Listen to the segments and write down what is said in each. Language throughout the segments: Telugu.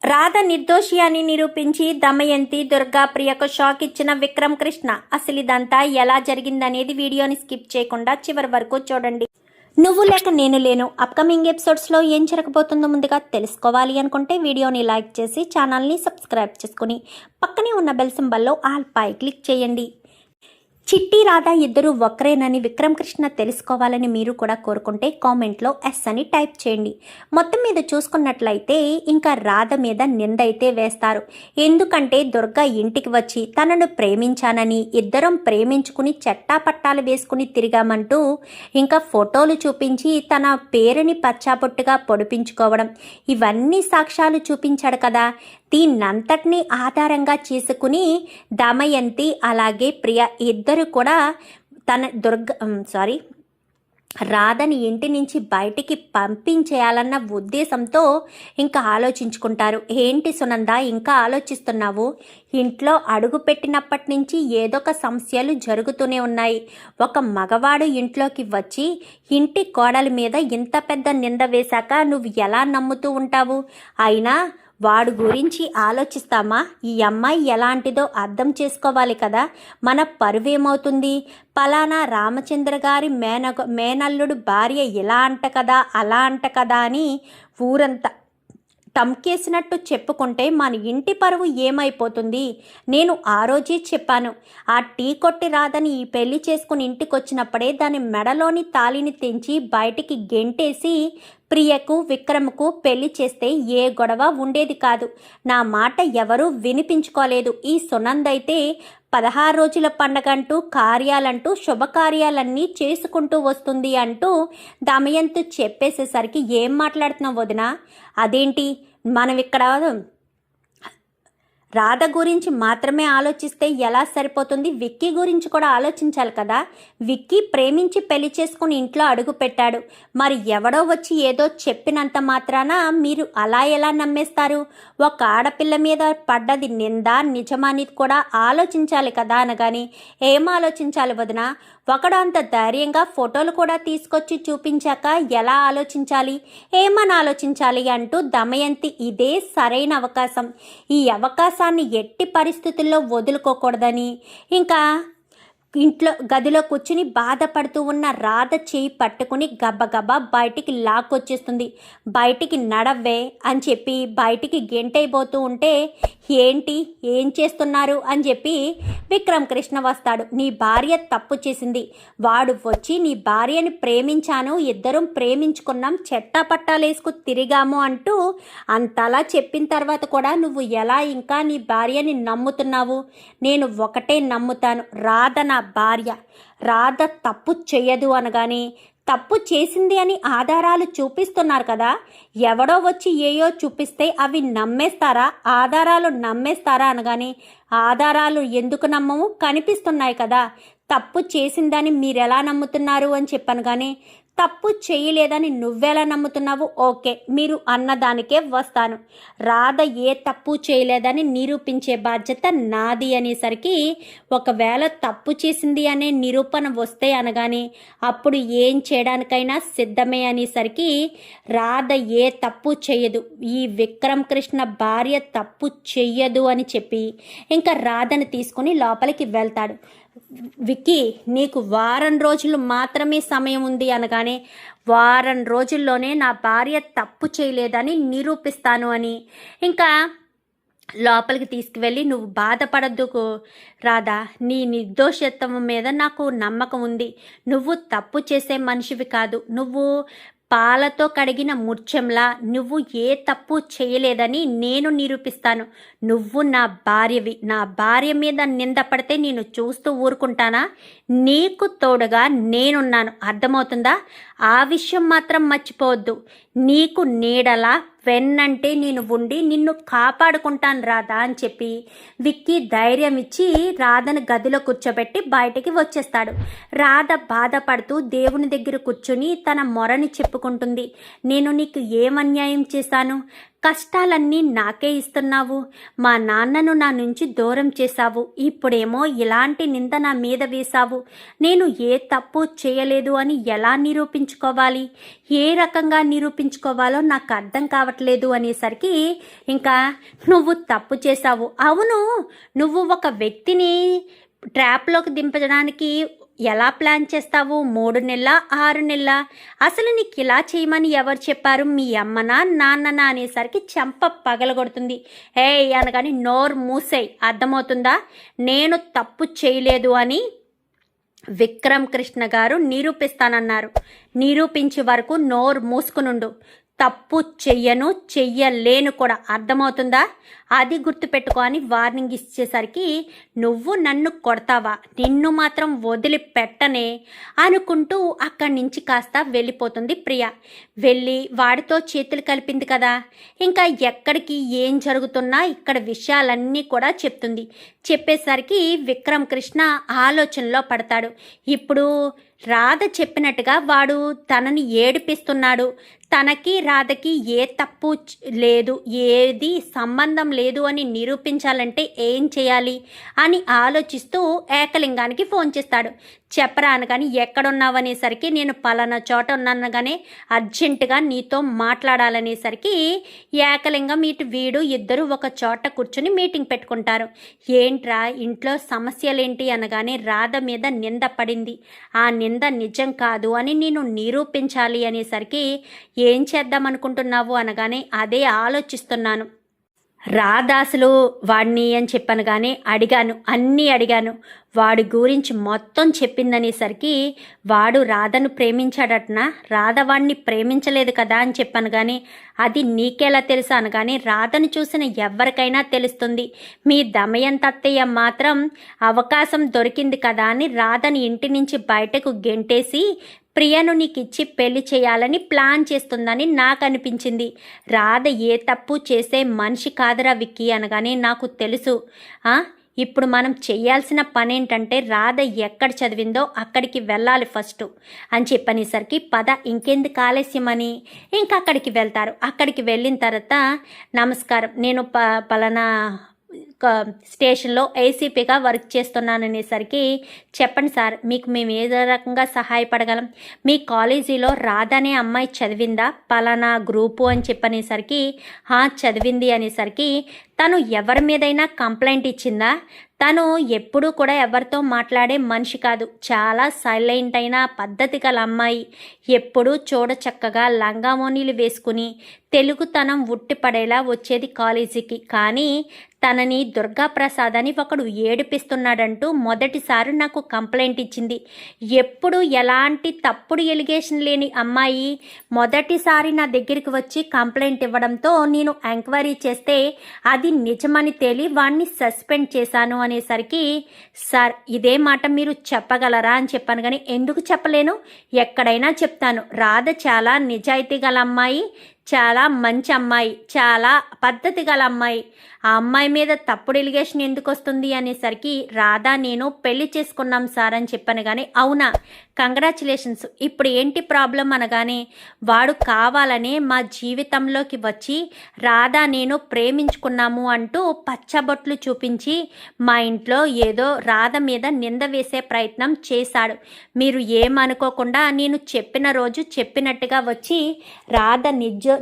రాధ నిర్దోషి అని నిరూపించి దమయంతి దుర్గా ప్రియకు షాక్ ఇచ్చిన విక్రమ్ కృష్ణ. అసలు ఇదంతా ఎలా జరిగిందనేది వీడియోని స్కిప్ చేయకుండా చివరి వరకు చూడండి. నువ్వు లేక నేను లేను అప్కమింగ్ ఎపిసోడ్స్లో ఏం జరగబోతుందో ముందుగా తెలుసుకోవాలి అనుకుంటే వీడియోని లైక్ చేసి ఛానల్ని సబ్స్క్రైబ్ చేసుకుని పక్కనే ఉన్న బెల్ సింబల్లో ఆల్ పై క్లిక్ చేయండి. చిట్టి రాధ ఇద్దరు ఒక్కరేనని విక్రమ్ కృష్ణ తెలుసుకోవాలని మీరు కూడా కోరుకుంటే కామెంట్లో ఎస్ అని టైప్ చేయండి. మొత్తం మీద చూసుకున్నట్లయితే ఇంకా రాధ మీద నింద అయితే వేస్తారు. ఎందుకంటే దుర్గా ఇంటికి వచ్చి తనను ప్రేమించానని, ఇద్దరం ప్రేమించుకుని చట్టాపట్టాలు వేసుకుని తిరిగామంటూ ఇంకా ఫోటోలు చూపించి తన పేరుని పచ్చాపొట్టుగా పొడిపించుకోవడం, ఇవన్నీ సాక్ష్యాలు చూపించాడు కదా. దీన్నంతటినీ ఆధారంగా చేసుకుని దమయంతి అలాగే ప్రియ ఇద్దరు కూడా రాధని ఇంటి నుంచి బయటికి పంపించేయాలన్న ఉద్దేశంతో ఇంకా ఆలోచించుకుంటారు. ఏంటి సునంద ఇంకా ఆలోచిస్తున్నావు? ఇంట్లో అడుగు పెట్టినప్పటి నుంచి ఏదొక సమస్యలు జరుగుతూనే ఉన్నాయి. ఒక మగవాడు ఇంట్లోకి వచ్చి ఇంటి కోడల మీద ఇంత పెద్ద నింద వేశాక నువ్వు ఎలా నమ్ముతూ ఉంటావు? అయినా వాడు గురించి ఆలోచిస్తామా? ఈ అమ్మాయి ఎలాంటిదో అర్థం చేసుకోవాలి కదా. మన పరువేమవుతుంది? పలానా రామచంద్ర గారి మేనల్లుడు భార్య ఇలా అంట కదా, అలా అంట కదా అని ఊరంతా టమ్కేసినట్టు చెప్పుకుంటే మన ఇంటి పరువు ఏమైపోతుంది? నేను ఆ రోజే చెప్పాను, ఆ టీ కొట్టి రాదని ఈ పెళ్లి చేసుకుని ఇంటికి వచ్చినప్పుడే దాని మెడలోని తాళిని తెంచి బయటికి గెంటేసి ప్రియకు విక్రమ్కు పెళ్లి చేస్తే ఏ గొడవ ఉండేది కాదు. నా మాట ఎవరూ వినిపించుకోలేదు. ఈ సునందైతే 16 రోజుల పండగంటూ కార్యాలంటూ శుభకార్యాలన్నీ చేసుకుంటూ వస్తుంది అంటూ దమయంతి చెప్పేసేసరికి ఏం మాట్లాడుతున్నావు వదినా? అదేంటి, మనం ఇక్కడ రాధ గురించి మాత్రమే ఆలోచిస్తే ఎలా సరిపోతుంది? విక్కీ గురించి కూడా ఆలోచించాలి కదా. విక్కీ ప్రేమించి పెళ్లి చేసుకుని ఇంట్లో అడుగు పెట్టాడు. మరి ఎవడో వచ్చి ఏదో చెప్పినంత మాత్రాన మీరు అలా ఎలా నమ్మేస్తారు? ఒక ఆడపిల్ల మీద పడ్డది నింద నిజమనేది కూడా ఆలోచించాలి కదా అనగాని ఏం ఆలోచించాలి వదినా? ఒకడు అంత ధైర్యంగా ఫోటోలు కూడా తీసుకొచ్చి చూపించాక ఎలా ఆలోచించాలి, ఏమని ఆలోచించాలి అంటూ దమయంతి ఇదే సరైన అవకాశం, ఈ అవకాశాన్ని ఎట్టి పరిస్థితుల్లో వదులుకోకూడదని ఇంకా ఇంట్లో గదిలో కూర్చుని బాధపడుతూ ఉన్న రాధ చేయి పట్టుకుని గబగబా బయటికి లాక్కొచ్చేస్తుంది. బయటికి నడవ్వే అని చెప్పి బయటికి గెంటైపోతూ ఉంటే ఏంటి ఏం చేస్తున్నారు అని చెప్పి విక్రమ్ కృష్ణ వస్తాడు. నీ భార్య తప్పు చేసింది, వాడు వచ్చి నీ భార్యని ప్రేమించాను, ఇద్దరం ప్రేమించుకున్నాం, చెట్టాపట్టాలేసుకు తిరిగాము అంటూ అంతలా చెప్పిన తర్వాత కూడా నువ్వు ఎలా ఇంకా నీ భార్యని నమ్ముతున్నావు? నేను ఒకటే నమ్ముతాను, రాధ నా భార్య, రాధ తప్పు చెయ్యదు అనగానే తప్పు చేసింది అని ఆధారాలు చూపిస్తున్నారు కదా. ఎవడో వచ్చి ఏయో చూపిస్తే అవి నమ్మేస్తారా? ఆధారాలు నమ్మేస్తారా అనగానే ఆధారాలు ఎందుకు నమ్మము, కనిపిస్తున్నాయి కదా. తప్పు చేసిందని మీరెలా నమ్ముతున్నారు అని చెప్పాను. కానీ తప్పు చేయలేదని నువ్వెలా నమ్ముతున్నావు? ఓకే, మీరు అన్నదానికే వస్తాను. రాధ ఏ తప్పు చేయలేదని నిరూపించే బాధ్యత నాది అనేసరికి ఒకవేళ తప్పు చేసింది అనే నిరూపణ వస్తే అనగానే అప్పుడు ఏం చేయడానికైనా సిద్ధమే అనేసరికి రాధ ఏ తప్పు చేయదు, ఈ విక్రమ్ కృష్ణ భార్య తప్పు చెయ్యదు అని చెప్పి ఇంకా రాధను తీసుకుని లోపలికి వెళ్తాడు. విక్కీ, నీకు వారం రోజులు మాత్రమే సమయం ఉంది అనగానే వారం రోజుల్లోనే నా భార్య తప్పు చేయలేదని నిరూపిస్తాను అని ఇంకా లోపలికి తీసుకువెళ్ళి నువ్వు బాధపడద్దుకు రాధా, నీ నిర్దోషత్వం మీద నాకు నమ్మకం ఉంది. నువ్వు తప్పు చేసే మనిషివి కాదు, నువ్వు పాలతో కడిగిన ముత్యంలా, నువ్వు ఏ తప్పు చేయలేదని నేను నిరూపిస్తాను. నువ్వు నా భార్యవి, నా భార్య మీద నింద పడితే నేను చూస్తూ ఊరుకుంటానా? నీకు తోడుగా నేనున్నాను, అర్థమవుతుందా? ఆ విషయం మాత్రం మర్చిపోవద్దు. నీకు నీడలా వెన్నంటే నేను ఉండి నిన్ను కాపాడుకుంటాను రాధా అని చెప్పి విక్కీ ధైర్యం ఇచ్చి రాధను గదిలో కూర్చోబెట్టి బయటికి వచ్చేస్తాడు. రాధ బాధపడుతూ దేవుని దగ్గర కూర్చుని తన మొరని చెప్పుకుంటుంది. నేను నీకు ఏం అన్యాయం చేశాను? కష్టాలన్నీ నాకే ఇస్తున్నావు, మా నాన్నను నా నుంచి దూరం చేశావు, ఇప్పుడేమో ఇలాంటి నింద నా మీద వేశావు, నేను ఏ తప్పు చేయలేదు అని ఎలా నిరూపించుకోవాలి, ఏ రకంగా నిరూపించుకోవాలో నాకు అర్థం కావట్లేదు అనేసరికి ఇంకా నువ్వు తప్పు చేశావు, అవును నువ్వు ఒక వ్యక్తిని ట్రాప్లోకి దింపడానికి ఎలా ప్లాన్ చేస్తావు, 3 నెలల 6 నెలల, అసలు నీకు ఇలా చేయమని ఎవరు చెప్పారు, మీ అమ్మనా నాన్ననా అనేసరికి చెంప పగలగొడుతుంది. అనగాని నోరు మూసేయ్, అర్థమవుతుందా, నేను తప్పు చేయలేదు అని విక్రమ్ కృష్ణ గారు నిరూపిస్తానన్నారు, నిరూపించే వరకు నోరు మూసుకునుండు, తప్పు చెయ్యలేను కూడా, అర్థమవుతుందా, అది గుర్తుపెట్టుకో అని వార్నింగ్ ఇచ్చేసరికి నువ్వు నన్ను కొడతావా, నిన్ను మాత్రం వదిలిపెట్టనే అనుకుంటూ అక్కడి నుంచి కాస్త వెళ్ళిపోతుంది ప్రియ. వెళ్ళి వాడితో చేతులు కలిపింది కదా, ఇంకా ఎక్కడికి ఏం జరుగుతున్నా ఇక్కడ విషయాలన్నీ కూడా చెప్తుంది. చెప్పేసరికి విక్రమ్ కృష్ణ ఆలోచనలో పడతాడు. ఇప్పుడు రాధ చెప్పినట్టుగా వాడు తనని ఏడిపిస్తున్నాడు, తనకి రాధకి ఏ తప్పు లేదు, ఏది సంబంధం లేదు అని నిరూపించాలంటే ఏం చేయాలి అని ఆలోచిస్తూ ఏకలింగానికి ఫోన్ చేస్తాడు. చెప్పరా అనగాని ఎక్కడున్నావనేసరికి నేను పలానా చోట ఉన్నానగానే అర్జెంటుగా నీతో మాట్లాడాలనేసరికి ఏకలింగం వీడు ఇద్దరు ఒక చోట కూర్చుని మీటింగ్ పెట్టుకుంటారు. ఏంట్రా ఇంట్లో సమస్యలేంటి అనగానే రాధ మీద నింద పడింది, ఆ నింద నిజం కాదు అని నేను నిరూపించాలి అనేసరికి ఏం చేద్దామనుకుంటున్నావు అనగానే అదే ఆలోచిస్తున్నాను, రాధాసులు వాడిని అని చెప్పాను కానీ అన్నీ అడిగాను, వాడి గురించి మొత్తం చెప్పిందనేసరికి వాడు రాధను ప్రేమించాడటనా, రాధ వాడిని ప్రేమించలేదు కదా అని చెప్పాను కానీ అది నీకెలా తెలుసా అనగానే రాధను చూసిన ఎవరికైనా తెలుస్తుంది, మీ దమయంతి అత్తయ్య మాత్రం అవకాశం దొరికింది కదా అని రాధని ఇంటి నుంచి బయటకు గెంటేసి ప్రియను నీకిచ్చి పెళ్లి చేయాలని ప్లాన్ చేస్తుందని నాకు అనిపించింది, రాధ ఏ తప్పు చేసే మనిషి కాదురా విక్కీ అనగానే నాకు తెలుసు, ఇప్పుడు మనం చేయాల్సిన పని ఏంటంటే రాధ ఎక్కడ చదివిందో అక్కడికి వెళ్ళాలి ఫస్ట్ అని చెప్పనేసరికి పద ఇంకెందుకు ఆలస్యమని ఇంకా అక్కడికి వెళ్తారు. అక్కడికి వెళ్ళిన తర్వాత నమస్కారం, నేను పలానా స్టేషన్లో ఏసీపీగా వర్క్ చేస్తున్నాననేసరికి చెప్పండి సార్, మీకు మేము ఏ రకంగా సహాయపడగలం, మీ కాలేజీలో రాధ అనే అమ్మాయి చదివిందా పలానా గ్రూపు అని చెప్పనేసరికి చదివింది అనేసరికి తను ఎవరి మీదైనా కంప్లైంట్ ఇచ్చిందా, తను ఎప్పుడూ కూడా ఎవరితో మాట్లాడే మనిషి కాదు, చాలా సైలెంట్ అయిన పద్ధతి గల అమ్మాయి, ఎప్పుడూ చక్కగా లంగామోనీలు వేసుకుని తెలుగుతనం ఉట్టిపడేలా వచ్చేది కాలేజీకి, కానీ తనని దుర్గాప్రసాద్ అని ఒకడు ఏడిపిస్తున్నాడంటూ మొదటిసారి నాకు కంప్లైంట్ ఇచ్చింది. ఎప్పుడు ఎలాంటి తప్పుడు ఎలిగేషన్ లేని అమ్మాయి మొదటిసారి నా దగ్గరికి వచ్చి కంప్లైంట్ ఇవ్వడంతో నేను ఎంక్వైరీ చేస్తే అది నిజమని తేలి వాణ్ణి సస్పెండ్ చేశాను అనేసరికి సార్ ఇదే మాట మీరు చెప్పగలరా అని చెప్పాను. కానీ ఎందుకు చెప్పలేను, ఎక్కడైనా చెప్తాను, రాధ చాలా నిజాయితీ గల అమ్మాయి, చాలా మంచి అమ్మాయి, చాలా పద్ధతి గల అమ్మాయి, ఆ అమ్మాయి మీద తప్పుడు ఎలిగేషన్ ఎందుకు వస్తుంది అనేసరికి రాధా నేను పెళ్లి చేసుకున్నాం సార్ అని చెప్పాను. కానీ అవునా, కంగ్రాచులేషన్స్, ఇప్పుడు ఏంటి ప్రాబ్లం అనగానే వాడు కావాలనే మా జీవితంలోకి వచ్చి రాధా నేను ప్రేమించుకున్నాము అంటూ పచ్చబొట్లు చూపించి మా ఇంట్లో ఏదో రాధ మీద నింద వేసే ప్రయత్నం చేశాడు. మీరు ఏమనుకోకుండా నేను చెప్పిన రోజు చెప్పినట్టుగా వచ్చి రాధ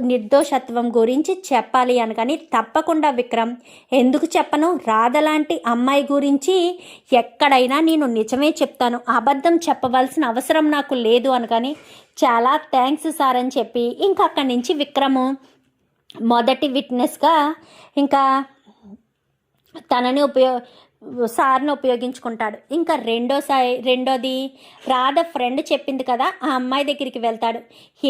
నిర్దోషత్వం గురించి చెప్పాలి అనగాని తప్పకుండా విక్రమ్, ఎందుకు చెప్పను, రాధ లాంటి అమ్మాయి గురించి ఎక్కడైనా నేను నిజమే చెప్తాను, అబద్ధం చెప్పవలసిన అవసరం నాకు లేదు అనగాని చాలా థ్యాంక్స్ సార్ అని చెప్పి ఇంకా అక్కడి నుంచి విక్రము మొదటి విట్నెస్గా ఇంకా తనని సార్ని ఉపయోగించుకుంటాడు. ఇంకా రెండోది రాధ ఫ్రెండ్ చెప్పింది కదా, ఆ అమ్మాయి దగ్గరికి వెళ్తాడు.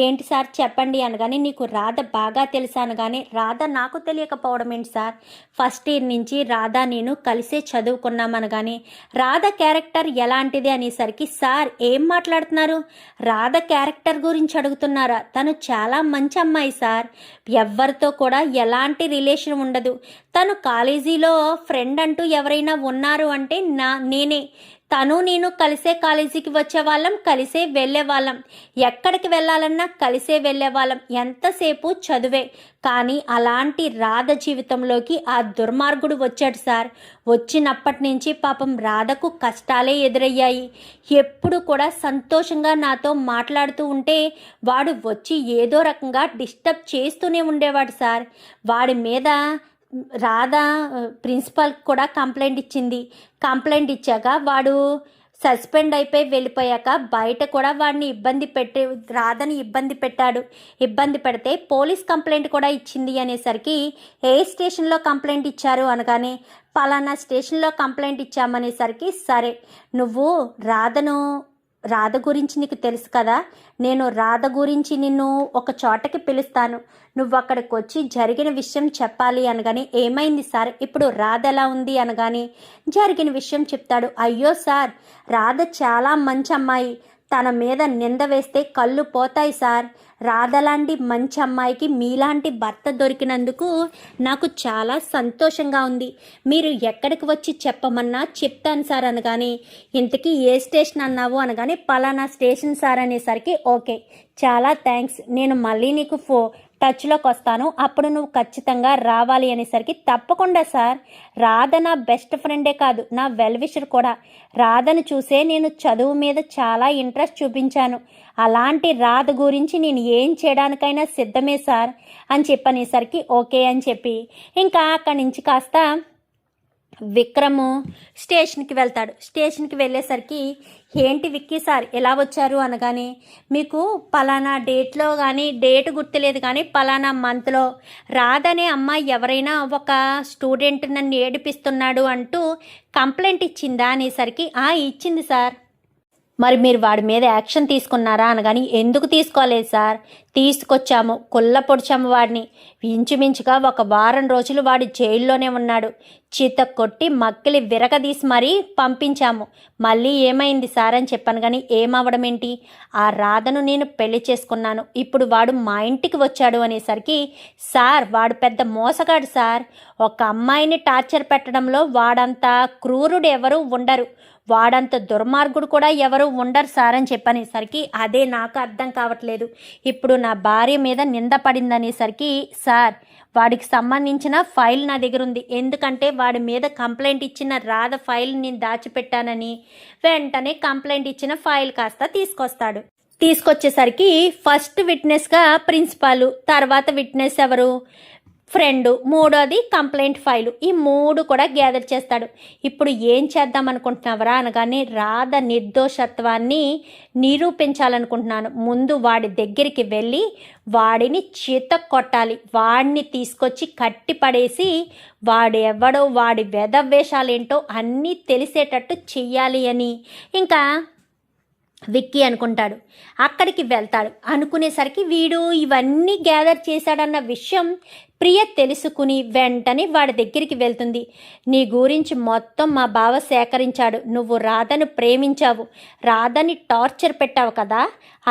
ఏంటి సార్ చెప్పండి అనగానే నీకు రాధ బాగా తెలుసా అనగానే రాధ నాకు తెలియకపోవడం ఏంటి సార్, ఫస్ట్ ఇయర్ నుంచి రాధ నేను కలిసే చదువుకున్నామనగానే రాధ క్యారెక్టర్ ఎలాంటిది అనేసరికి సార్ ఏం మాట్లాడుతున్నారు, రాధ క్యారెక్టర్ గురించి అడుగుతున్నారా, తను చాలా మంచి అమ్మాయి సార్, ఎవ్వరితో కూడా ఎలాంటి రిలేషన్ ఉండదు, తను కాలేజీలో ఫ్రెండ్ అంటూ ఎవరైనా ఉన్నారు అంటే నేనే, తను నేను కలిసే కాలేజీకి వచ్చేవాళ్ళం, కలిసే వెళ్ళేవాళ్ళం, ఎక్కడికి వెళ్ళాలన్నా కలిసే వెళ్ళేవాళ్ళం, ఎంతసేపు చదువే. కానీ అలాంటి రాధ జీవితంలోకి ఆ దుర్మార్గుడు వచ్చాడు సార్. వచ్చినప్పటి నుంచి పాపం రాధకు కష్టాలే ఎదురయ్యాయి. ఎప్పుడు కూడా సంతోషంగా నాతో మాట్లాడుతూ ఉంటే వాడు వచ్చి ఏదో రకంగా డిస్టర్బ్ చేస్తూనే ఉండేవాడు సార్. వాడి మీద రాధ ప్రిన్సిపల్ కూడా కంప్లైంట్ ఇచ్చింది. కంప్లైంట్ ఇచ్చాక వాడు సస్పెండ్ అయిపోయి వెళ్ళిపోయాక బయట కూడా వాడిని రాధని ఇబ్బంది పెట్టాడు. ఇబ్బంది పెడితే పోలీస్ కంప్లైంట్ కూడా ఇచ్చింది అనేసరికి ఏ స్టేషన్లో కంప్లైంట్ ఇచ్చారు అనగానే పలానా స్టేషన్లో కంప్లైంట్ ఇచ్చామనేసరికి సరే నువ్వు రాధ గురించి నీకు తెలుసు కదా, నేను రాధ గురించి నిన్ను ఒక చోటకి పిలుస్తాను, నువ్వు అక్కడికి వచ్చి జరిగిన విషయం చెప్పాలి అనగానే ఏమైంది సార్, ఇప్పుడు రాధ ఎలా ఉంది అనగానే జరిగిన విషయం చెప్తాడు. అయ్యో సార్, రాధ చాలా మంచి అమ్మాయి, తన మీద నింద వేస్తే కళ్ళు పోతాయి సార్. రాధలాంటి మంచి అమ్మాయికి మీలాంటి భర్త దొరికినందుకు నాకు చాలా సంతోషంగా ఉంది. మీరు ఎక్కడికి వచ్చి చెప్పమన్నా చెప్తాను సార్ అనగానే ఇంతకీ ఏ స్టేషన్ అన్నావు అనగానే పలానా స్టేషన్ సార్ అనేసరికి ఓకే చాలా థ్యాంక్స్, నేను మళ్ళీ నీకు టచ్లోకి వస్తాను, అప్పుడు నువ్వు ఖచ్చితంగా రావాలి అనేసరికి తప్పకుండా సార్, రాధ నా బెస్ట్ ఫ్రెండే కాదు నా వెల్ విషర్ కూడా. రాధను చూసే నేను చదువు మీద చాలా ఇంట్రెస్ట్ చూపించాను. అలాంటి రాధ గురించి నేను ఏం చేయడానికైనా సిద్ధమే సార్ అని చెప్పనేసరికి ఓకే అని చెప్పి ఇంకా అక్కడి నుంచి కాస్త విక్రము స్టేషన్కి వెళ్తాడు. స్టేషన్కి వెళ్ళేసరికి ఏంటి విక్కీ సార్ ఎలా వచ్చారు అనగానే మీకు పలానా డేట్లో కానీ డేట్ గుర్తులేదు కానీ పలానా మంత్లో రాధనే అమ్మాయి ఎవరైనా ఒక స్టూడెంట్ నన్ను ఏడిపిస్తున్నాడు అంటూ కంప్లైంట్ ఇచ్చిందా అనేసరికి ఇచ్చింది సార్. మరి మీరు వాడి మీద యాక్షన్ తీసుకున్నారా అనగాని ఎందుకు తీసుకోలేదు సార్, తీసుకొచ్చాము, కుళ్ళ పొడిచాము వాడిని. ఇంచుమించుగా 1 వారం రోజులు వాడి జైల్లోనే ఉన్నాడు. చీత కొట్టి మక్కిలి విరగదీసి మరీ పంపించాము. మళ్ళీ ఏమైంది సార్ అని చెప్పాను కానీ ఏమవడం ఏంటి, ఆ రాధను నేను పెళ్లి చేసుకున్నాను, ఇప్పుడు వాడు మా ఇంటికి వచ్చాడు అనేసరికి సార్ వాడు పెద్ద మోసగాడు సార్. ఒక అమ్మాయిని టార్చర్ పెట్టడంలో వాడంత క్రూరుడు ఎవరు ఉండరు, వాడంత దుర్మార్గుడు కూడా ఎవరు ఉండరు సార్ అని చెప్పనేసరికి అదే నాకు అర్థం కావట్లేదు. ఇప్పుడు నా భార్య మీద నింద పడిందనేసరికి సార్ వాడికి సంబంధించిన ఫైల్ నా దగ్గర ఉంది, ఎందుకంటే వాడి మీద కంప్లైంట్ ఇచ్చిన రాధ ఫైల్ నేను దాచిపెట్టానని వెంటనే కంప్లైంట్ ఇచ్చిన ఫైల్ కాస్త తీసుకొస్తాడు. తీసుకొచ్చేసరికి ఫస్ట్ విట్నెస్గా ప్రిన్సిపాల్, తర్వాత విట్నెస్ ఎవరు ఫ్రెండు, మూడోది కంప్లైంట్ ఫైలు, ఈ 3 కూడా గ్యాదర్ చేస్తాడు. ఇప్పుడు ఏం చేద్దాం అనుకుంటున్నావరా అనగానే రాధ నిర్దోషత్వాన్ని నిరూపించాలనుకుంటున్నాను. ముందు వాడి దగ్గరికి వెళ్ళి వాడిని చీత కొట్టాలి, వాడిని తీసుకొచ్చి కట్టి పడేసి వాడు ఎవడో వాడి వెధవేషాలేంటో అన్నీ తెలిసేటట్టు చెయ్యాలి అని ఇంకా విక్కీ అనుకుంటాడు. అక్కడికి వెళ్తాడు. అనుకునేసరికి వీడు ఇవన్నీ గ్యాదర్ చేశాడన్న విషయం ప్రియ తెలుసుకుని వెంటనే వాడి దగ్గరికి వెళ్తుంది. నీ గురించి మొత్తం మా బావ సేకరించాడు, నువ్వు రాధను ప్రేమించావు, రాధని టార్చర్ పెట్టావు కదా,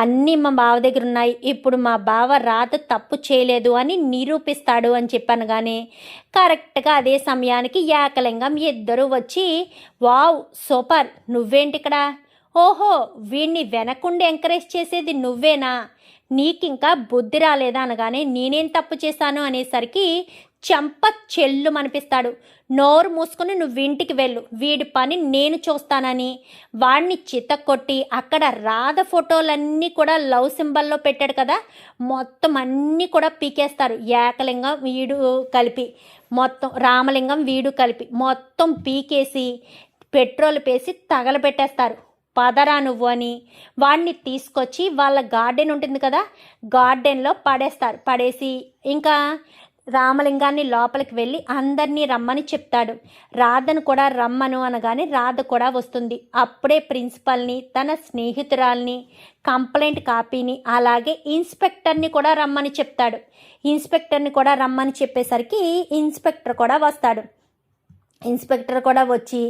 అన్నీ మా బావ దగ్గర ఉన్నాయి, ఇప్పుడు మా బావ రాధ తప్పు చేయలేదు అని నిరూపిస్తాడు అని చెప్పాను. కానీ కరెక్ట్గా అదే సమయానికి ఏకలింగం ఇద్దరు వచ్చి వావ్ సూపర్, నువ్వేంటిక్కడ, ఓహో వీణ్ణి వెనకుండి ఎంకరేజ్ చేసేది నువ్వేనా, నీకింకా బుద్ధి రాలేదా అనగానే నేనేం తప్పు చేశాను అనేసరికి చెంప చెల్లు మనిపిస్తాడు. నోరు మూసుకుని నువ్వు ఇంటికి వెళ్ళు, వీడి పని నేను చూస్తానని వాడిని చితక్కొట్టి అక్కడ రాధ ఫోటోలన్నీ కూడా లవ్ సింబల్లో పెట్టాడు కదా, మొత్తం అన్నీ కూడా పీకేస్తారు. ఏకలింగం వీడు కలిపి మొత్తం, రామలింగం వీడు కలిపి మొత్తం పీకేసి పెట్రోల్ పేసి తగలబెట్టేస్తారు. పదరా నువ్వు అని వాడిని తీసుకొచ్చి వాళ్ళ గార్డెన్ ఉంటుంది కదా, గార్డెన్లో పడేస్తారు. పడేసి ఇంకా రామలింగాన్ని లోపలికి వెళ్ళి అందరినీ రమ్మని చెప్తాడు. రాధను కూడా రమ్మను అనగానే రాధ కూడా వస్తుంది. అప్పుడే ప్రిన్సిపల్ని, తన స్నేహితురాల్ని, కంప్లైంట్ కాపీని, అలాగే ఇన్స్పెక్టర్ని కూడా రమ్మని చెప్తాడు. ఇన్స్పెక్టర్ని కూడా రమ్మని చెప్పేసరికి ఇన్స్పెక్టర్ కూడా వస్తాడు. ఇన్స్పెక్టర్ కూడా వచ్చి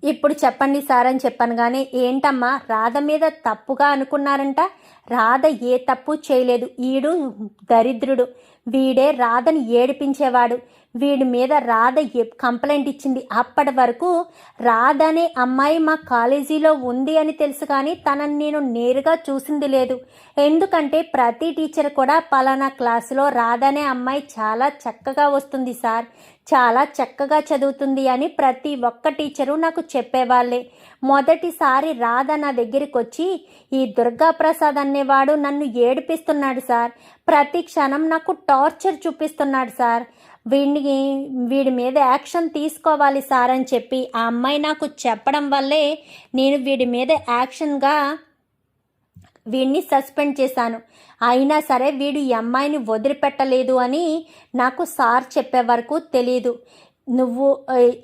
ఇప్పుడు చెప్పండి సార్ అని చెప్పాను. కానీ ఏంటమ్మా రాధ మీద తప్పుగా అనుకున్నారంట, రాధ ఏ తప్పు చేయలేదు, ఈడు దరిద్రుడు, వీడే రాధని ఏడిపించేవాడు. వీడి మీద రాధ కంప్లైంట్ ఇచ్చింది. అప్పటి వరకు రాధ అనే అమ్మాయి మా కాలేజీలో ఉంది అని తెలుసు, కానీ తనని నేను నేరుగా చూసింది లేదు. ఎందుకంటే ప్రతి టీచర్ కూడా పలానా క్లాసులో రాధ అనే అమ్మాయి చాలా చక్కగా వస్తుంది సార్, చాలా చక్కగా చదువుతుంది అని ప్రతి ఒక్క టీచరు నాకు చెప్పేవాళ్ళే. మొదటిసారి రాధ నా దగ్గరికి వచ్చి, ఈ దుర్గాప్రసాద్ అనేవాడు నన్ను ఏడిపిస్తున్నాడు సార్, ప్రతి క్షణం నాకు టార్చర్ చూపిస్తున్నాడు సార్, వీడి మీద యాక్షన్ తీసుకోవాలి సార్ అని చెప్పి ఆ అమ్మాయి నాకు చెప్పడం వల్లే నేను వీడి మీద యాక్షన్గా వీడిని సస్పెండ్ చేశాను. అయినా సరే వీడు ఈ అమ్మాయిని వదిలిపెట్టలేదు అని నాకు సార్ చెప్పే వరకు తెలీదు. నువ్వు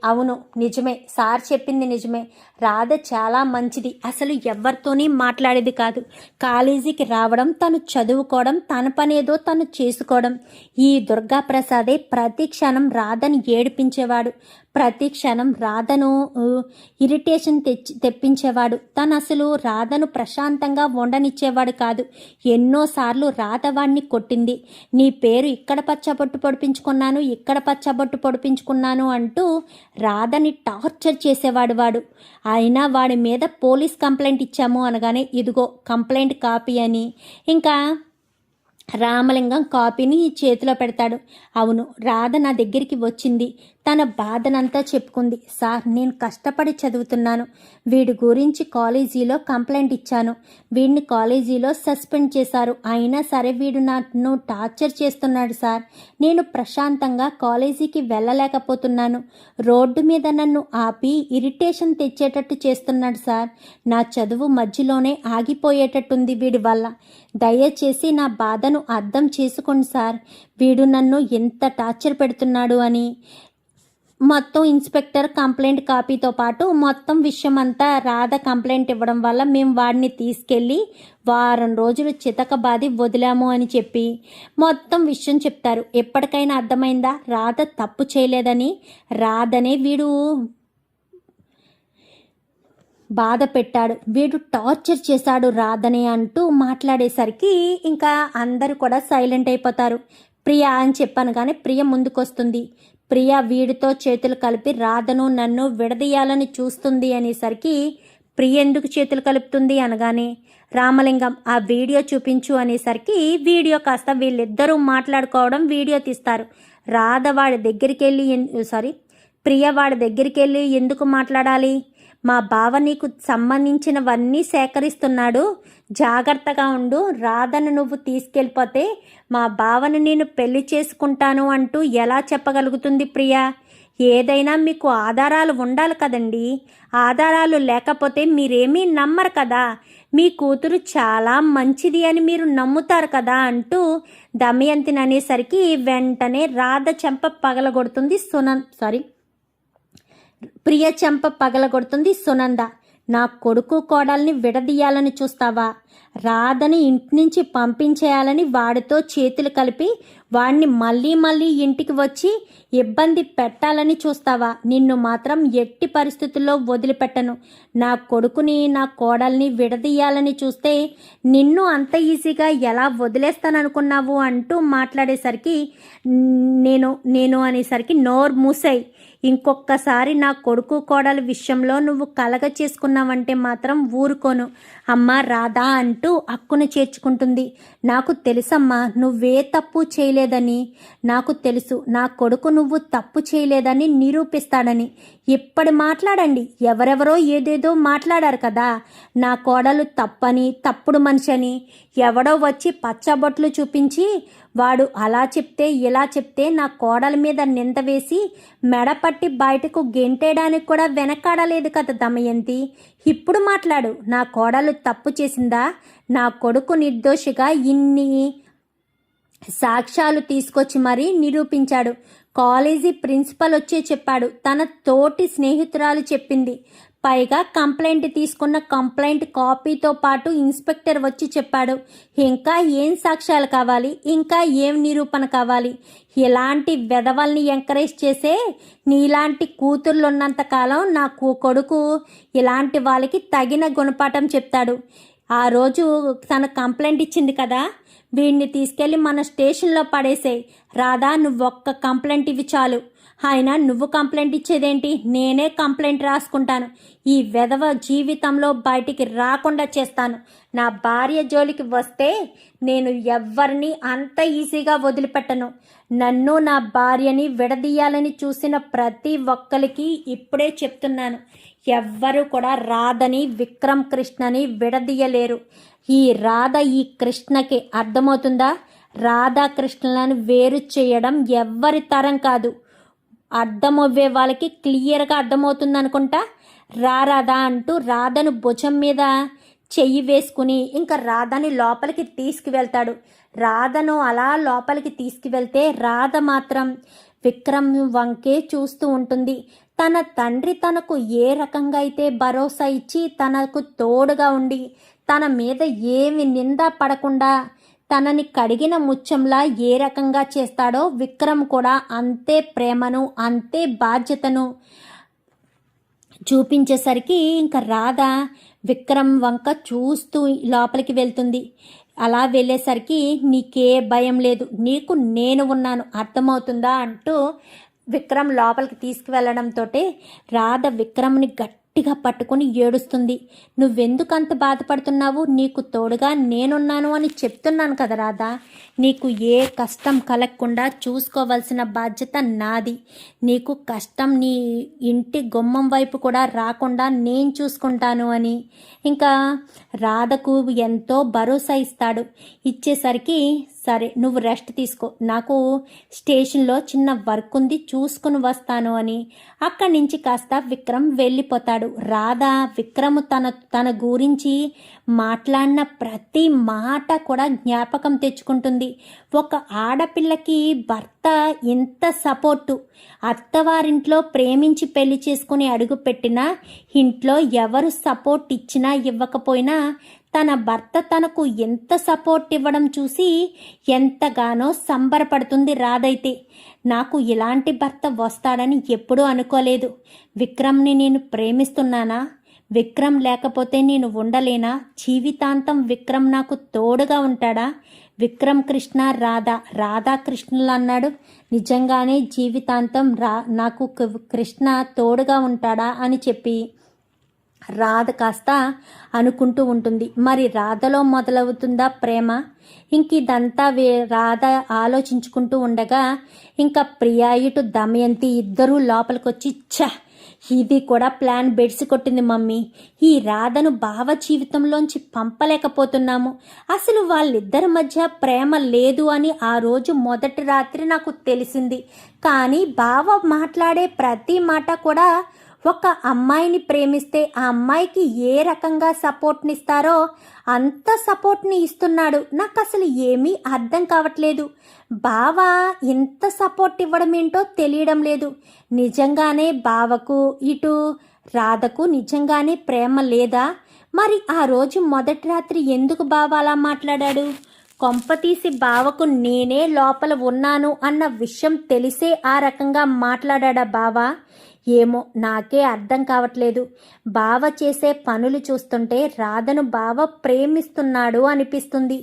అవును నిజమే, సార్ చెప్పింది నిజమే, రాధ చాలా మంచిది, అసలు ఎవరితోని మాట్లాడేది కాదు, కాలేజీకి రావడం, తను చదువుకోవడం, తన పనేదో తను చేసుకోవడం. ఈ దుర్గాప్రసాదే ప్రతి క్షణం రాధను ఏడిపించేవాడు, ప్రతి క్షణం రాధను ఇరిటేషన్ తెప్పించేవాడు. తను అసలు రాధను ప్రశాంతంగా ఉండనిచ్చేవాడు కాదు. ఎన్నోసార్లు రాధ వాడిని కొట్టింది. నీ పేరు ఇక్కడ పచ్చబొట్టు పొడిపించుకున్నాను, ఇక్కడ పచ్చబొట్టు పొడిపించుకున్నాను అంటూ రాధని టార్చర్ చేసేవాడు వాడు. అయినా వాడి మీద పోలీస్ కంప్లైంట్ ఇచ్చాము అనగానే ఇదిగో కంప్లైంట్ కాపీ అని ఇంకా రామలింగం కాపీని చేతిలో పెడతాడు. అవును, రాధ నా దగ్గరికి వచ్చింది, తన బాధనంతా చెప్పుకుంది. సార్, నేను కష్టపడి చదువుతున్నాను, వీడి గురించి కాలేజీలో కంప్లైంట్ ఇచ్చాను, వీడిని కాలేజీలో సస్పెండ్ చేశారు, అయినా సరే వీడు నన్ను టార్చర్ చేస్తున్నాడు సార్, నేను ప్రశాంతంగా కాలేజీకి వెళ్ళలేకపోతున్నాను, రోడ్డు మీద నన్ను ఆపి ఇరిటేషన్ తెచ్చేటట్టు చేస్తున్నాడు సార్, నా చదువు మధ్యలోనే ఆగిపోయేటట్టుంది వీడి వల్ల, దయచేసి నా బాధను అర్థం చేసుకోండి సార్, వీడు నన్ను ఎంత టార్చర్ పెడుతున్నాడు అని మొత్తం ఇన్స్పెక్టర్ కంప్లైంట్ కాపీతో పాటు మొత్తం విషయం అంతా రాధ కంప్లైంట్ ఇవ్వడం వల్ల మేము వాడిని తీసుకెళ్ళి వారం రోజులు చితకబాది వదిలాము అని చెప్పి మొత్తం విషయం చెప్తారు. ఎప్పటికైనా అర్థమైందా రాధ తప్పు చేయలేదని, రాధనే వీడు బాధ పెట్టాడు, వీడు టార్చర్ చేశాడు రాధనే అంటూ మాట్లాడేసరికి ఇంకా అందరూ కూడా సైలెంట్ అయిపోతారు. ప్రియ అని చెప్పాను కానీ ప్రియ ముందుకొస్తుంది. ప్రియ వీడితో చేతులు కలిపి రాధను నన్ను విడదీయాలని చూస్తుంది అనేసరికి ప్రియ ఎందుకు చేతులు కలుపుతుంది అనగానే రామలింగం ఆ వీడియో చూపించు అనేసరికి వీడియో కాస్త వీళ్ళిద్దరూ మాట్లాడుకోవడం వీడియో తీస్తారు. రాధ వాడి దగ్గరికి వెళ్ళి ప్రియ వాడి దగ్గరికి వెళ్ళి ఎందుకు మాట్లాడాలి, మా బావ నీకు సంబంధించినవన్నీ సేకరిస్తున్నాడు, జాగ్రత్తగా ఉండు, రాధను నువ్వు తీసుకెళ్ళిపోతే మా బావను నేను పెళ్లి చేసుకుంటాను అంటూ ఎలా చెప్పగలుగుతుంది ప్రియా? ఏదైనా మీకు ఆధారాలు ఉండాలి కదండి, ఆధారాలు లేకపోతే మీరేమీ నమ్మరు కదా, మీ కూతురు చాలా మంచిది అని మీరు నమ్ముతారు కదా అంటూ దమయంతిని అనేసరికి వెంటనే రాధ చెంప పగలగొడుతుంది ప్రియ చెంప పగలగొడుతుంది సునంద. నా కొడుకు కోడల్ని విడదీయాలని చూస్తావా, రాధని ఇంటి నుంచి పంపించేయాలని వాడితో చేతులు కలిపి వాడిని మళ్ళీ మళ్ళీ ఇంటికి వచ్చి ఇబ్బంది పెట్టాలని చూస్తావా, నిన్ను మాత్రం ఎట్టి పరిస్థితుల్లో వదిలిపెట్టను, నా కొడుకుని నా కోడల్ని విడదీయాలని చూస్తే నిన్ను అంత ఈజీగా ఎలా వదిలేస్తాననుకున్నావు అంటూ మాట్లాడేసరికి నేను అనేసరికి నోరు మూసాయి, ఇంకొక్కసారి నా కొడుకు కోడల విషయంలో నువ్వు కలగ చేసుకున్నావంటే మాత్రం ఊరుకోను, అమ్మ రాధా అంటూ అక్కున చేర్చుకుంటుంది. నాకు తెలుసమ్మా నువ్వే తప్పు చేయలేదని, నాకు తెలుసు నా కొడుకు నువ్వు తప్పు చేయలేదని నిరూపిస్తాడని. ఇప్పటి మాట్లాడండి, ఎవరెవరో ఏదేదో మాట్లాడారు కదా, నా కోడలు తప్పని, తప్పుడు మనిషి అని, ఎవడో వచ్చి పచ్చబొట్లు చూపించి వాడు అలా చెప్తే ఇలా చెప్తే నా కోడల మీద నింద వేసి మెడపట్టి బయటకు గెంటేయడానికి కూడా వెనకాడలేదు కదా దమయంతి. ఇప్పుడు మాట్లాడు, నా కోడలు తప్పు చేసిందా, నా కొడుకు నిర్దోషిగా ఇన్ని సాక్ష్యాలు తీసుకొచ్చి మరీ నిరూపించాడు, కాలేజీ ప్రిన్సిపల్ వచ్చే చెప్పాడు, తన తోటి స్నేహితురాలు చెప్పింది, పైగా కంప్లైంట్ తీసుకున్న కంప్లైంట్ కాపీతో పాటు ఇన్స్పెక్టర్ వచ్చి చెప్పాడు, ఇంకా ఏం సాక్ష్యాలు కావాలి, ఇంకా ఏం నిరూపణ కావాలి, ఇలాంటి వెధవల్ని ఎంకరేజ్ చేసే నీలాంటి కూతుర్లు ఉన్నంతకాలం నా కొడుకు ఇలాంటి వాళ్ళకి తగిన గుణపాఠం చెప్తాడు. ఆ రోజు తన కంప్లైంట్ ఇచ్చింది కదా, వీడిని తీసుకెళ్ళి మన స్టేషన్లో పడేసేయ్. రాధా, నువ్వు ఒక్క కంప్లైంట్ ఇవి చాలు. అయినా నువ్వు కంప్లైంట్ ఇచ్చేదేంటి? నేనే కంప్లైంట్ రాసుకుంటాను. ఈ వెధవ జీవితంలో బయటికి రాకుండా చేస్తాను. నా భార్య జోలికి వస్తే నేను ఎవ్వరిని అంత ఈజీగా వదిలిపెట్టను. నన్ను నా భార్యని విడదీయాలని చూసిన ప్రతి ఒక్కరికి ఇప్పుడే చెప్తున్నాను, ఎవ్వరు కూడా రాధని, విక్రమ్ కృష్ణని విడదీయలేరు. ఈ రాధ ఈ కృష్ణకి అర్థమవుతుందా? రాధా కృష్ణలను వేరు చేయడం ఎవ్వరి తరం కాదు. అర్థమవ్వే వాళ్ళకి క్లియర్గా అర్థమవుతుంది అనుకుంటా. రాధా అంటూ రాధను భుజం మీద చెయ్యి వేసుకుని ఇంకా రాధని లోపలికి తీసుకువెళ్తాడు. రాధను అలా లోపలికి తీసుకువెళ్తే రాధ మాత్రం విక్రమ్ వంకే చూస్తూ ఉంటుంది. తన తండ్రి తనకు ఏ రకంగా అయితే భరోసా ఇచ్చి తనకు తోడుగా ఉండి తన మీద ఏమి నింద పడకుండా తనని కడిగిన ముత్యంలా ఏ రకంగా చేస్తాడో విక్రమ్ కూడా అంతే ప్రేమను అంతే బాధ్యతను చూపించేసరికి ఇంకా రాధ విక్రమ్ వంక చూస్తూ లోపలికి వెళ్తుంది. అలా వెళ్ళేసరికి నీకే భయం లేదు, నీకు నేను ఉన్నాను, అర్థమవుతుందా అంటూ విక్రమ్ లోపలికి తీసుకువెళ్ళడంతో రాధ విక్రమ్ని గట్టిగా పట్టుకుని ఏడుస్తుంది. నువ్వెందుకు అంత బాధపడుతున్నావు? నీకు తోడుగా నేనున్నాను అని చెప్తున్నాను కదా రాధా. నీకు ఏ కష్టం కలగకుండా చూసుకోవాల్సిన బాధ్యత నాది. నీకు కష్టం నీ ఇంటి గుమ్మం వైపు కూడా రాకుండా నేను చూసుకుంటాను అని ఇంకా రాధకు ఎంతో భరోసా ఇస్తాడు. ఇచ్చేసరికి సరే నువ్వు రెస్ట్ తీసుకో, నాకు స్టేషన్లో చిన్న వర్క్ ఉంది, చూసుకుని వస్తాను అని అక్కడి నుంచి కాస్త విక్రమ్ వెళ్ళిపోతాడు. రాధ విక్రమ్ తన గురించి మాట్లాడిన ప్రతి మాట కూడా జ్ఞాపకం తెచ్చుకుంటుంది. ఒక ఆడపిల్లకి భర్త ఎంత సపోర్టు, అత్తవారింట్లో ప్రేమించి పెళ్లి చేసుకుని అడుగుపెట్టినా ఇంట్లో ఎవరు సపోర్ట్ ఇచ్చినా ఇవ్వకపోయినా తన భర్త తనకు ఎంత సపోర్ట్ ఇవ్వడం చూసి ఎంతగానో సంబరపడుతుంది రాధైతే. నాకు ఇలాంటి భర్త వస్తాడని ఎప్పుడూ అనుకోలేదు. విక్రమ్ని నేను ప్రేమిస్తున్నానా? విక్రమ్ లేకపోతే నేను ఉండలేనా? జీవితాంతం విక్రమ్ నాకు తోడుగా ఉంటాడా? విక్రమ్ కృష్ణ రాధా కృష్ణులు అన్నాడు. నిజంగానే జీవితాంతం నాకు కృష్ణ తోడుగా ఉంటాడా అని చెప్పి రాధ కాస్త అనుకుంటూ ఉంటుంది. మరి రాధలో మొదలవుతుందా ప్రేమ? ఇంక ఇదంతా రాధ ఆలోచించుకుంటూ ఉండగా ఇంకా ప్రియా ఇటు దమయంతి ఇద్దరూ లోపలికి వచ్చి ఇది కూడా ప్లాన్ బెడిసి కొట్టింది మమ్మీ. ఈ రాధను బావ జీవితంలోంచి పంపలేకపోతున్నాము. అసలు వాళ్ళిద్దరి మధ్య ప్రేమ లేదు అని ఆ రోజు మొదటి రాత్రి నాకు తెలిసింది. కానీ బావ మాట్లాడే ప్రతి మాట కూడా ఒక అమ్మాయిని ప్రేమిస్తే ఆ అమ్మాయికి ఏ రకంగా సపోర్ట్నిస్తారో అంత సపోర్ట్ని ఇస్తున్నాడు. నాకు అసలు ఏమీ అర్థం కావట్లేదు. బావ ఇంత సపోర్ట్ ఇవ్వడం ఏంటో తెలియడం లేదు. నిజంగానే బావకు ఇటు రాధకు నిజంగానే ప్రేమ లేదా? మరి ఆ రోజు మొదటి రాత్రి ఎందుకు బావ అలా మాట్లాడాడు? కొంపతీసి బావకు నేనే లోపల ఉన్నాను అన్న విషయం తెలిసే ఆ రకంగా మాట్లాడా బావ? ఏమో నాకే అర్థం కావట్లేదు. బావ చేసే పనులు చూస్తుంటే రాధను బావ ప్రేమిస్తున్నాడు అనిపిస్తుంది.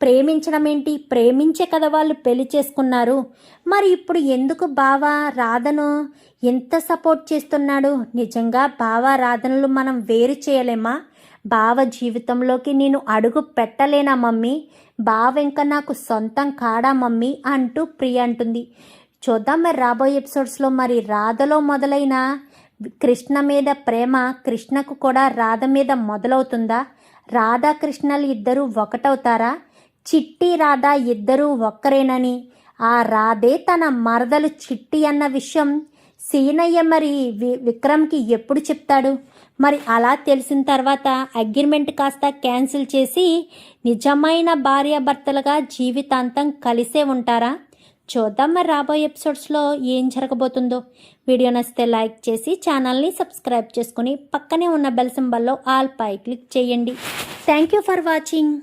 ప్రేమించడం ఏంటి? ప్రేమించే కదా వాళ్ళు పెళ్లి చేసుకున్నారు. మరి ఇప్పుడు ఎందుకు బావ రాధను ఎంత సపోర్ట్ చేస్తున్నాడు? నిజంగా బావ రాధనలు మనం వేరు చేయలేమా? బావ జీవితంలోకి నేను అడుగు పెట్టలేనా మమ్మీ? బావ ఇంకా నాకు సొంతం కాడా మమ్మీ అంటూ ప్రియ అంటుంది. చూద్దాం మరి రాబోయే ఎపిసోడ్స్లో మరి రాధలో మొదలైన కృష్ణ మీద ప్రేమ కృష్ణకు కూడా రాధ మీద మొదలవుతుందా? రాధా కృష్ణలు ఇద్దరూ ఒకటవుతారా? చిట్టి రాధ ఇద్దరూ ఒక్కరేనని ఆ రాధే తన మరదలు చిట్టి అన్న విషయం సీనయ్య మరి విక్రమ్కి ఎప్పుడు చెప్తాడు? మరి అలా తెలిసిన తర్వాత అగ్రిమెంట్ కాస్త క్యాన్సిల్ చేసి నిజమైన భార్యాభర్తలుగా జీవితాంతం కలిసే ఉంటారా? చూద్దాం మరి రాబోయే ఎపిసోడ్స్లో ఏం జరగబోతుందో. వీడియో నచ్చితే లైక్ చేసి ఛానల్ని సబ్స్క్రైబ్ చేసుకుని పక్కనే ఉన్న బెల్ సింబల్లో ఆల్ పై క్లిక్ చేయండి. Thank you for watching.